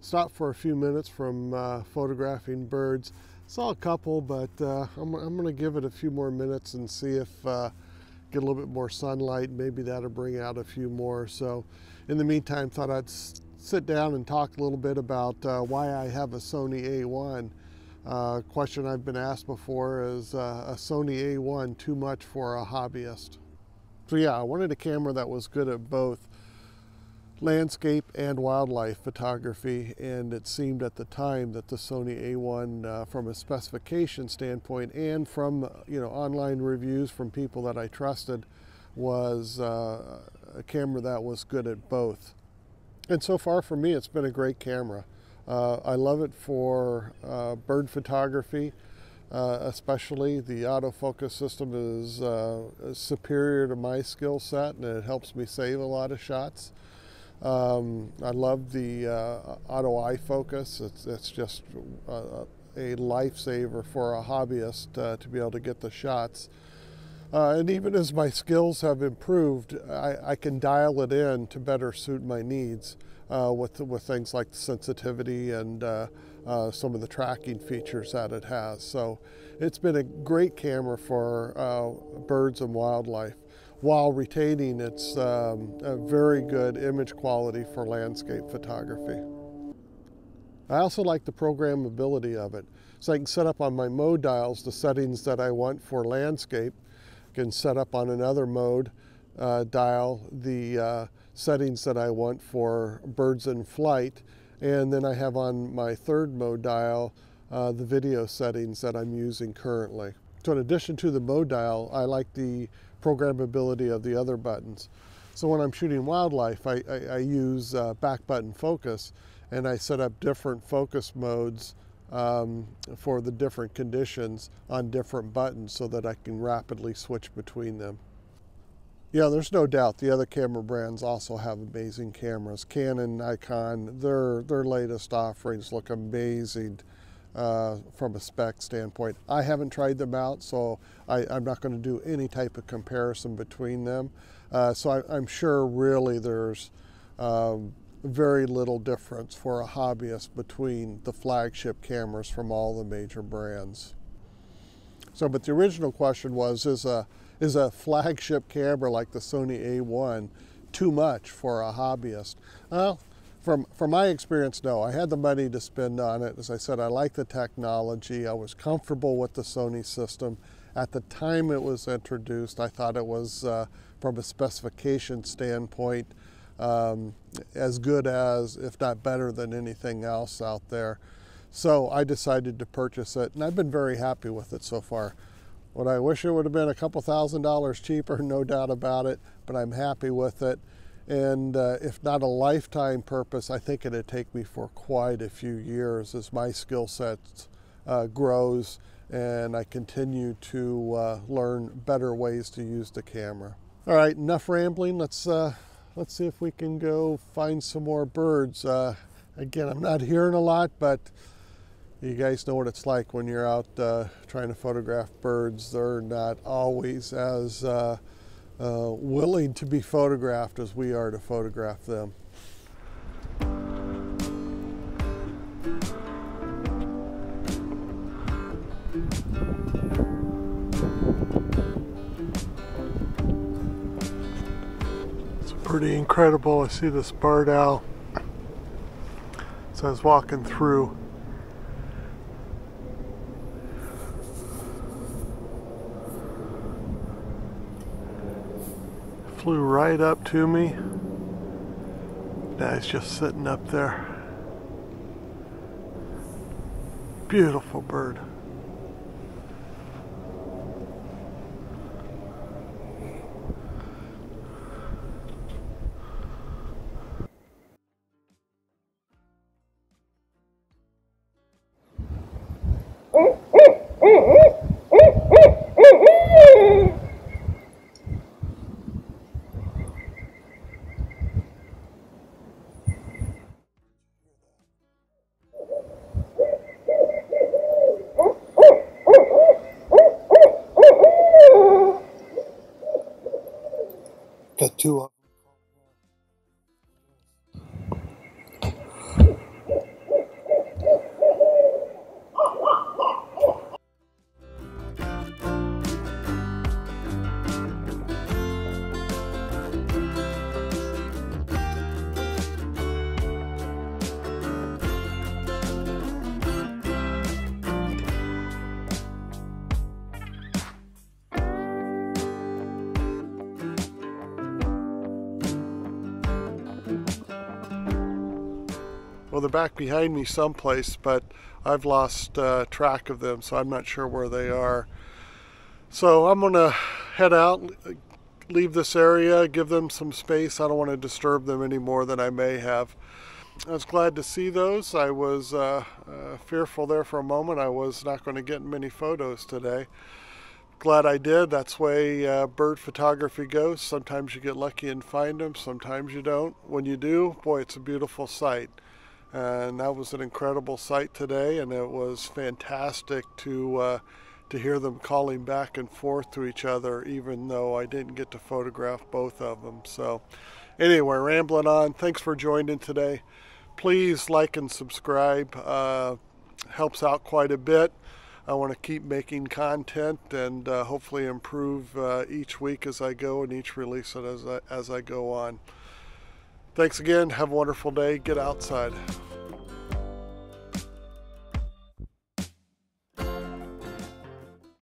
Stopped for a few minutes from photographing birds. Saw a couple, but I'm going to give it a few more minutes and see if get a little bit more sunlight. Maybe that'll bring out a few more. So in the meantime, thought I'd sit down and talk a little bit about why I have a Sony A1. Question I've been asked before is a Sony A1 too much for a hobbyist? So yeah, I wanted a camera that was good at both landscape and wildlife photography, and it seemed at the time that the Sony A1 from a specification standpoint and from online reviews from people that I trusted was a camera that was good at both. And so far for me it's been a great camera. I love it for bird photography, especially. The autofocus system is superior to my skill set, and it helps me save a lot of shots. I love the auto eye focus. It's just a lifesaver for a hobbyist to be able to get the shots. And even as my skills have improved, I can dial it in to better suit my needs with things like the sensitivity and some of the tracking features that it has. So it's been a great camera for birds and wildlife, while retaining its a very good image quality for landscape photography. I also like the programmability of it. So I can set up on my mode dials the settings that I want for landscape. I can set up on another mode dial the settings that I want for birds in flight. And then I have on my third mode dial the video settings that I'm using currently. So in addition to the mode dial, I like the programmability of the other buttons. So when I'm shooting wildlife, I use back button focus, and I set up different focus modes for the different conditions on different buttons so that I can rapidly switch between them. Yeah, there's no doubt the other camera brands also have amazing cameras. Canon, Nikon, their latest offerings look amazing from a spec standpoint. I haven't tried them out, so I'm not going to do any type of comparison between them. So I'm sure really there's very little difference for a hobbyist between the flagship cameras from all the major brands. So, but the original question was, is a flagship camera like the Sony A1 too much for a hobbyist? Well, from my experience, no. I had the money to spend on it. As I said, I like the technology. I was comfortable with the Sony system. At the time it was introduced, I thought it was, from a specification standpoint, as good as, if not better than anything else out there. So I decided to purchase it, and I've been very happy with it so far. Would I wish it would have been a couple $1,000s cheaper? No doubt about it, but I'm happy with it. And if not a lifetime purpose, I think it'd take me for quite a few years as my skill set grows and I continue to learn better ways to use the camera. All right, enough rambling. Let's see if we can go find some more birds. Again, I'm not hearing a lot, but you guys know what it's like when you're out trying to photograph birds. They're not always as willing to be photographed as we are to photograph them. It's pretty incredible. I see this barred owl as I was walking through. Flew right up to me. Now he's just sitting up there. Beautiful bird. The two of them. Well, they're back behind me someplace, but I've lost track of them, so I'm not sure where they are. So I'm gonna head out, leave this area, give them some space. I don't want to disturb them any more than I may have. I was glad to see those. I was fearful there for a moment. I was not going to get many photos today. Glad I did. That's the way bird photography goes. Sometimes you get lucky and find them, sometimes you don't. When you do, boy, it's a beautiful sight. And that was an incredible sight today, and it was fantastic to hear them calling back and forth to each other, even though I didn't get to photograph both of them. So anyway, rambling on. Thanks for joining today. Please like and subscribe. Helps out quite a bit. I want to keep making content and hopefully improve each week as I go, and each release it as I go on. Thanks again. Have a wonderful day. Get outside.